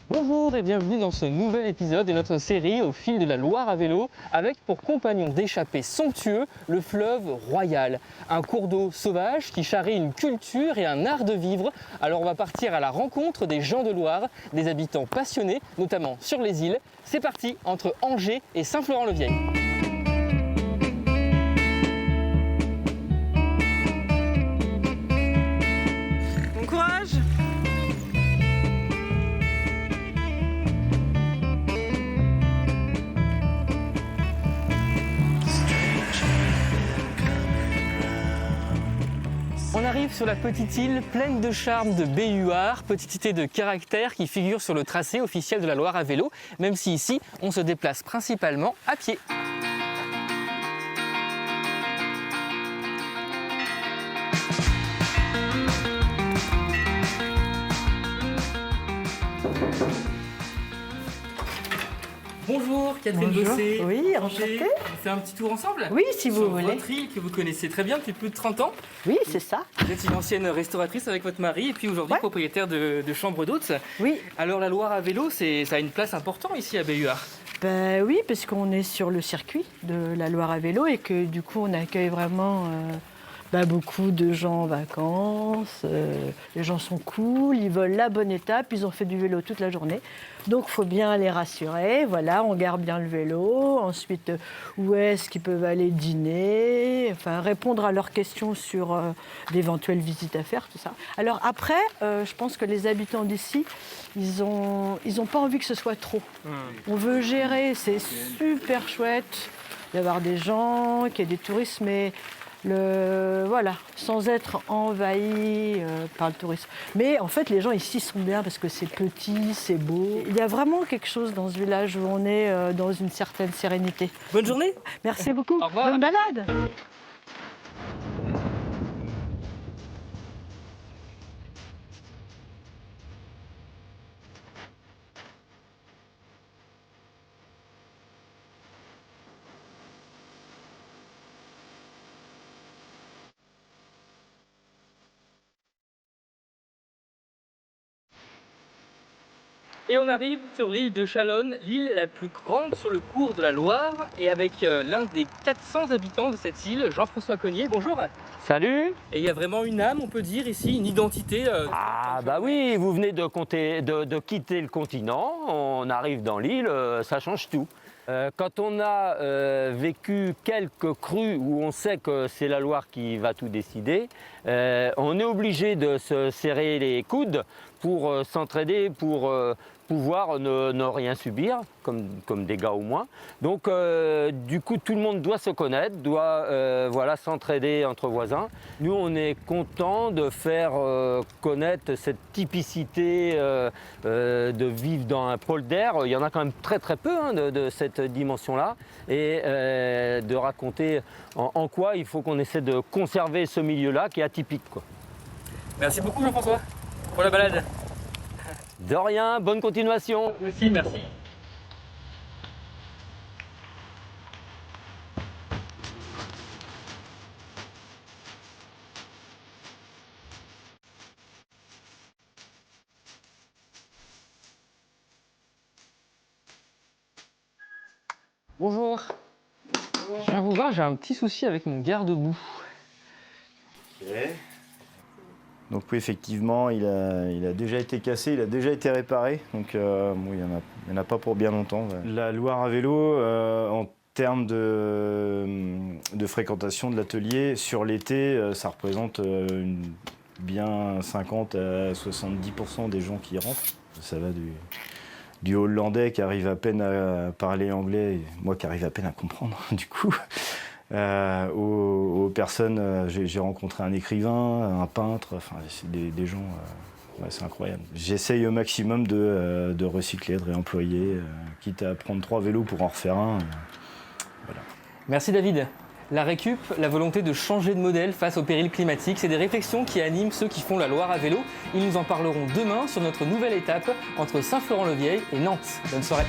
Bonjour et bienvenue dans ce nouvel épisode de notre série Au fil de la Loire à vélo, avec pour compagnon d'échappée somptueux le fleuve Royal, un cours d'eau sauvage qui charrie une culture et un art de vivre. Alors on va partir à la rencontre des gens de Loire, des habitants passionnés, notamment sur les îles. C'est parti entre Angers et Saint-Florent-le-Vieil. Bon courage! On arrive sur la petite île pleine de charme de Béhuard, petite cité de caractère qui figure sur le tracé officiel de la Loire à vélo, même si ici on se déplace principalement à pied. Bonjour Catherine Bossé. Oui, enchantée. On fait un petit tour ensemble? Oui, si vous voulez. Sur votre île que vous connaissez très bien depuis plus de 30 ans. Oui, c'est ça. Vous êtes une ancienne restauratrice avec votre mari et puis aujourd'hui Ouais. propriétaire de chambre d'hôtes. Oui. Alors la Loire à vélo, ça a une place importante ici à Béhuard. Ben oui, parce qu'on est sur le circuit de la Loire à vélo et que du coup on accueille vraiment beaucoup de gens en vacances. Les gens sont cool, ils veulent la bonne étape, ils ont fait du vélo toute la journée. Donc il faut bien les rassurer, voilà, on garde bien le vélo. Ensuite, où est-ce qu'ils peuvent aller dîner, enfin répondre à leurs questions sur d'éventuelles visites à faire, tout ça. Alors après, je pense que les habitants d'ici, ils ont pas envie que ce soit trop. On veut gérer, c'est super chouette d'avoir des gens, qu'il y ait des touristes, mais voilà, sans être envahi par le tourisme. Mais en fait, les gens ici sont bien parce que c'est petit, c'est beau. Il y a vraiment quelque chose dans ce village où on est dans une certaine sérénité. Bonne journée. Merci beaucoup. Au revoir. Bonne balade. Et on arrive sur l'île de Chalonne, l'île la plus grande sur le cours de la Loire, et avec l'un des 400 habitants de cette île, Jean-François Cognier. Bonjour. Salut. Et il y a vraiment une âme, on peut dire ici, une identité. Ah bah oui, vous venez de quitter le continent, on arrive dans l'île, ça change tout. Quand on a vécu quelques crues où on sait que c'est la Loire qui va tout décider, on est obligé de se serrer les coudes pour s'entraider, pour pouvoir ne rien subir, comme des gars au moins. Donc du coup, tout le monde doit se connaître, doit voilà, s'entraider entre voisins. Nous, on est content de faire connaître cette typicité de vivre dans un polder. Il y en a quand même très très peu hein, de cette dimension-là. Et de raconter en quoi il faut qu'on essaie de conserver ce milieu-là qui est atypique, quoi. Merci beaucoup Jean-François pour la balade. De rien, bonne continuation. Merci, merci. Bonjour. Je viens vous voir, j'ai un petit souci avec mon garde-boue. Ok. Donc oui, effectivement, il a déjà été cassé, il a déjà été réparé. Donc bon, il y en a pas pour bien longtemps. Ouais. La Loire à vélo, en termes de fréquentation de l'atelier, sur l'été, ça représente bien 50 à 70% des gens qui y rentrent. Ça va du hollandais qui arrive à peine à parler anglais, et moi qui arrive à peine à comprendre, du coup. Aux personnes, j'ai rencontré un écrivain, un peintre, enfin c'est des gens, ouais, c'est incroyable. J'essaye au maximum de recycler, de réemployer, quitte à prendre 3 vélos pour en refaire un. Voilà. Merci David. La récup, la volonté de changer de modèle face au péril climatique, c'est des réflexions qui animent ceux qui font la Loire à vélo. Ils nous en parleront demain sur notre nouvelle étape entre Saint-Florent-le-Vieil et Nantes. Bonne soirée.